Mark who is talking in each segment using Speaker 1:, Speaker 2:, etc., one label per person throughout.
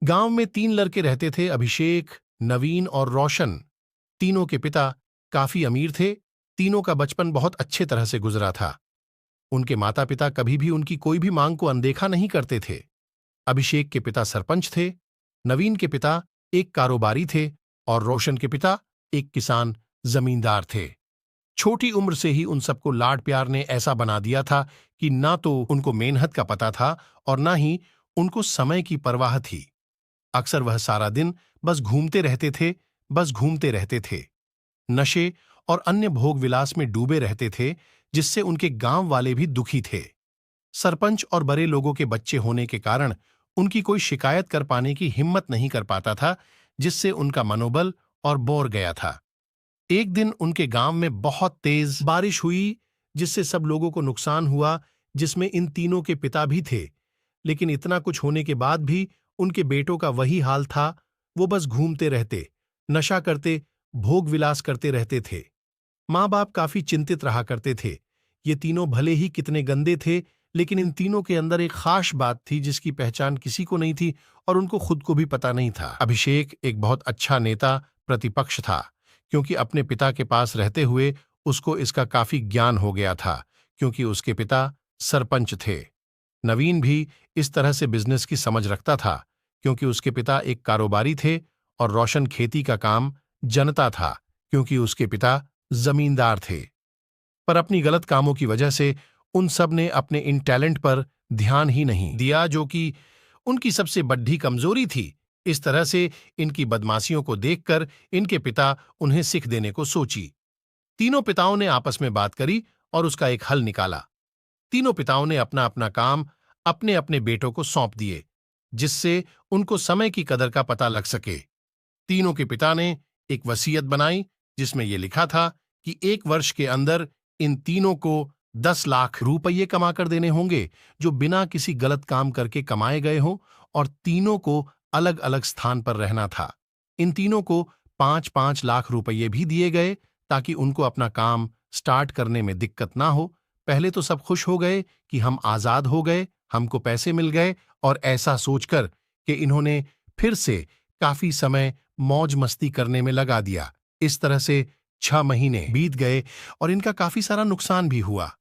Speaker 1: गांव में 3 लड़के रहते थे, अभिषेक, नवीन और रोशन। तीनों के पिता काफी अमीर थे। तीनों का बचपन बहुत अच्छे तरह से गुजरा था। उनके माता पिता कभी भी उनकी कोई भी मांग को अनदेखा नहीं करते थे। अभिषेक के पिता सरपंच थे, नवीन के पिता एक कारोबारी थे और रोशन के पिता एक किसान जमींदार थे। छोटी उम्र से ही उन सबको लाड प्यार ने ऐसा बना दिया था कि ना तो उनको मेहनत का पता था और ना ही उनको समय की परवाह थी। अक्सर वह सारा दिन बस घूमते रहते थे, बस घूमते रहते थे। नशे और अन्य भोग विलास में डूबे रहते थे, जिससे उनके गांव वाले भी दुखी थे। सरपंच और बड़े लोगों के बच्चे होने के कारण उनकी कोई शिकायत कर पाने की हिम्मत नहीं कर पाता था, जिससे उनका मनोबल और बोर गया था। एक दिन उनके गांव में बहुत तेज बारिश हुई, जिससे सब लोगों को नुकसान हुआ, जिसमें इन तीनों के पिता भी थे। लेकिन इतना कुछ होने के बाद भी उनके बेटों का वही हाल था। वो बस घूमते रहते, नशा करते, भोग विलास करते रहते थे। माँ बाप काफी चिंतित रहा करते थे। ये तीनों भले ही कितने गंदे थे, लेकिन इन तीनों के अंदर एक खास बात थी जिसकी पहचान किसी को नहीं थी और उनको खुद को भी पता नहीं था। अभिषेक एक बहुत अच्छा नेता प्रतिपक्ष था, क्योंकि अपने पिता के पास रहते हुए उसको इसका काफी ज्ञान हो गया था, क्योंकि उसके पिता सरपंच थे। नवीन भी इस तरह से बिजनेस की समझ रखता था, क्योंकि उसके पिता एक कारोबारी थे और रोशन खेती का काम जनता था, क्योंकि उसके पिता जमींदार थे। पर अपनी गलत कामों की वजह से उन सब ने अपने इन टैलेंट पर ध्यान ही नहीं दिया, जो कि उनकी सबसे बड़ी कमजोरी थी। इस तरह से इनकी बदमाशियों को देखकर इनके पिता उन्हें सिख देने को सोची। तीनों पिताओं ने आपस में बात करी और उसका एक हल निकाला। तीनों पिताओं ने अपना अपना काम अपने अपने बेटों को सौंप दिए, जिससे उनको समय की कदर का पता लग सके। तीनों के पिता ने एक वसीयत बनाई, जिसमें यह लिखा था कि 1 वर्ष के अंदर इन तीनों को 10 लाख रुपये कमाकर देने होंगे, जो बिना किसी गलत काम करके कमाए गए हों, और तीनों को अलग अलग स्थान पर रहना था। इन तीनों को 5-5 लाख रुपये भी दिए गए, ताकि उनको अपना काम स्टार्ट करने में दिक्कत ना हो। पहले तो सब खुश हो गए कि हम आजाद हो गए, हमको पैसे मिल गए, और ऐसा सोचकर कि इन्होंने फिर से काफी समय मौज मस्ती करने में लगा दिया। इस तरह से 6 महीने बीत गए और इनका काफी सारा नुकसान भी हुआ।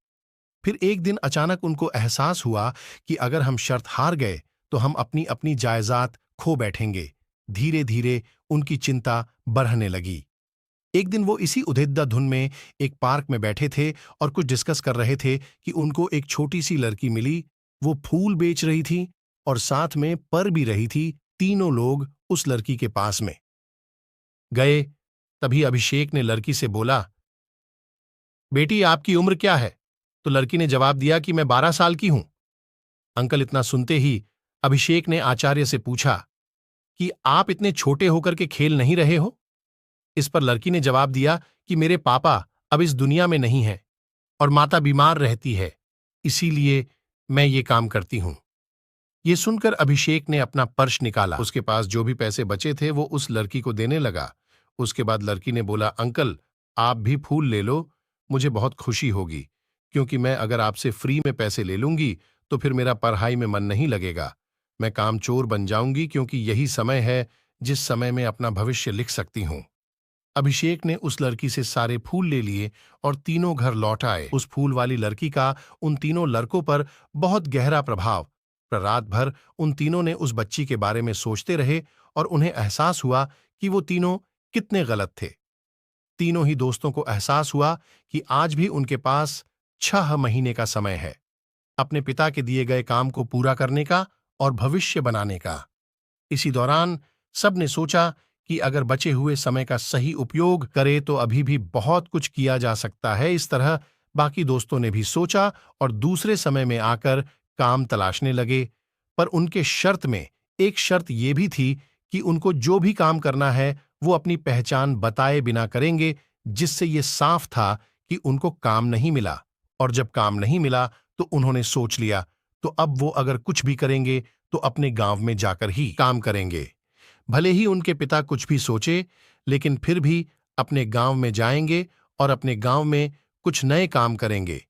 Speaker 1: फिर एक दिन अचानक उनको एहसास हुआ कि अगर हम शर्त हार गए तो हम अपनी अपनी जायदाद खो बैठेंगे। धीरे धीरे उनकी चिंता बढ़ने लगी। एक दिन वो इसी उद्विग्न धुन में एक पार्क में बैठे थे और कुछ डिस्कस कर रहे थे कि उनको एक छोटी सी लड़की मिली। वो फूल बेच रही थी और साथ में पर भी रही थी। तीनों लोग उस लड़की के पास में गए। तभी अभिषेक ने लड़की से बोला, बेटी आपकी उम्र क्या है? तो लड़की ने जवाब दिया कि मैं 12 साल की हूं। अंकल इतना सुनते ही अभिषेक ने आचार्य से पूछा कि आप इतने छोटे होकर के खेल नहीं रहे हो? इस पर लड़की ने जवाब दिया कि मेरे पापा अब इस दुनिया में नहीं है और माता बीमार रहती है, इसीलिए मैं ये काम करती हूं। ये सुनकर अभिषेक ने अपना पर्स निकाला। उसके पास जो भी पैसे बचे थे वो उस लड़की को देने लगा। उसके बाद लड़की ने बोला, अंकल आप भी फूल ले लो, मुझे बहुत खुशी होगी, क्योंकि मैं अगर आपसे फ्री में पैसे ले लूंगी तो फिर मेरा पढ़ाई में मन नहीं लगेगा। मैं कामचोर बन जाऊंगी, क्योंकि यही समय है जिस समय में अपना भविष्य लिख सकती हूं। अभिषेक ने उस लड़की से सारे फूल ले लिए और तीनों घर लौट आए। उस फूल वाली लड़की का उन तीनों लड़कों पर बहुत गहरा प्रभाव। पर रात भर उन तीनों ने उस बच्ची के बारे में सोचते रहे और उन्हें एहसास हुआ कि वो तीनों कितने गलत थे। तीनों ही दोस्तों को एहसास हुआ कि आज भी उनके पास 6 महीने का समय है अपने पिता के दिए गए काम को पूरा करने का और भविष्य बनाने का। इसी दौरान सबने सोचा कि अगर बचे हुए समय का सही उपयोग करे तो अभी भी बहुत कुछ किया जा सकता है। इस तरह बाकी दोस्तों ने भी सोचा और दूसरे समय में आकर काम तलाशने लगे। पर उनके शर्त में एक शर्त यह भी थी कि उनको जो भी काम करना है वो अपनी पहचान बताए बिना करेंगे, जिससे ये साफ था कि उनको काम नहीं मिला। और जब काम नहीं मिला तो उन्होंने सोच लिया तो अब वो अगर कुछ भी करेंगे तो अपने गांव में जाकर ही काम करेंगे। भले ही उनके पिता कुछ भी सोचे, लेकिन फिर भी अपने गांव में जाएंगे और अपने गांव में कुछ नए काम करेंगे।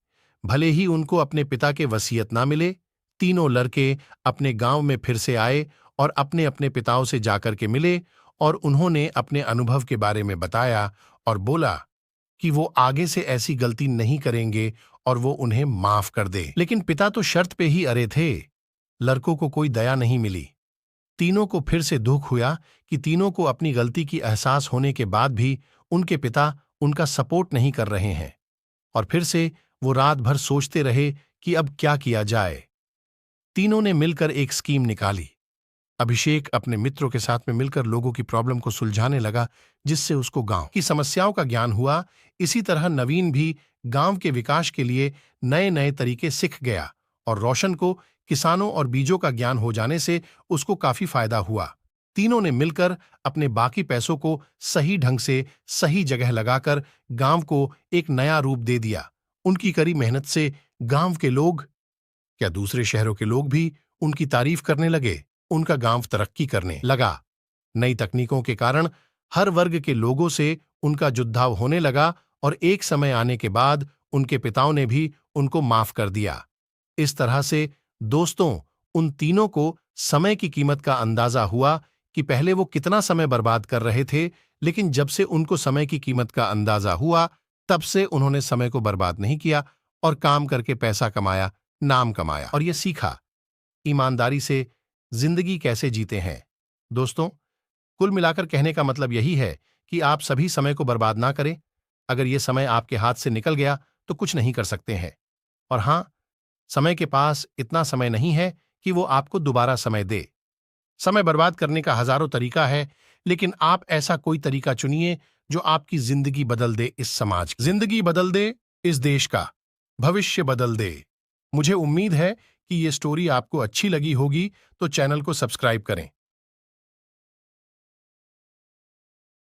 Speaker 1: भले ही उनको अपने पिता के वसीयत ना मिले। तीनों लड़के अपने गांव में फिर से आए और अपने अपने पिताओं से जाकर के मिले और उन्होंने अपने अनुभव के बारे में बताया और बोला कि वो आगे से ऐसी गलती नहीं करेंगे और वो उन्हें माफ कर दे। लेकिन पिता तो शर्त पे ही अड़े थे। लड़कों को कोई दया नहीं मिली। तीनों को फिर से दुख हुआ कि तीनों को अपनी गलती की एहसास होने के बाद भी उनके पिता उनका सपोर्ट नहीं कर रहे हैं। और फिर से वो रात भर सोचते रहे कि अब क्या किया जाए। तीनों ने मिलकर एक स्कीम निकाली। अभिषेक अपने मित्रों के साथ में मिलकर लोगों की प्रॉब्लम को सुलझाने लगा, जिससे उसको गांव की समस्याओं का ज्ञान हुआ। इसी तरह नवीन भी गांव के विकास के लिए नए नए तरीके सीख गया और रोशन को किसानों और बीजों का ज्ञान हो जाने से उसको काफी फायदा हुआ। तीनों ने मिलकर अपने बाकी पैसों को सही ढंग से सही जगह लगाकर गांव को एक नया रूप दे दिया। उनकी कड़ी मेहनत से गांव के लोग, क्या दूसरे शहरों के लोग भी उनकी तारीफ करने लगे। उनका गांव तरक्की करने लगा। नई तकनीकों के कारण हर वर्ग के लोगों से उनका जुड़ाव होने लगा और एक समय आने के बाद उनके पिताओं ने भी उनको माफ कर दिया। इस तरह से दोस्तों, उन तीनों को समय की कीमत का अंदाजा हुआ कि पहले वो कितना समय बर्बाद कर रहे थे, लेकिन जब से उनको समय की कीमत का अंदाजा हुआ तब से उन्होंने समय को बर्बाद नहीं किया और काम करके पैसा कमाया, नाम कमाया और ये सीखा ईमानदारी से जिंदगी कैसे जीते हैं। दोस्तों, कुल मिलाकर कहने का मतलब यही है कि आप सभी समय को बर्बाद ना करें। अगर ये समय आपके हाथ से निकल गया तो कुछ नहीं कर सकते हैं। और हां, समय के पास इतना समय नहीं है कि वो आपको दोबारा समय दे। समय बर्बाद करने का हजारों तरीका है, लेकिन आप ऐसा कोई तरीका चुनिए जो आपकी जिंदगी बदल दे, इस समाज की जिंदगी बदल दे, इस देश का भविष्य बदल दे। मुझे उम्मीद है कि ये स्टोरी आपको अच्छी लगी होगी, तो चैनल को सब्सक्राइब करें।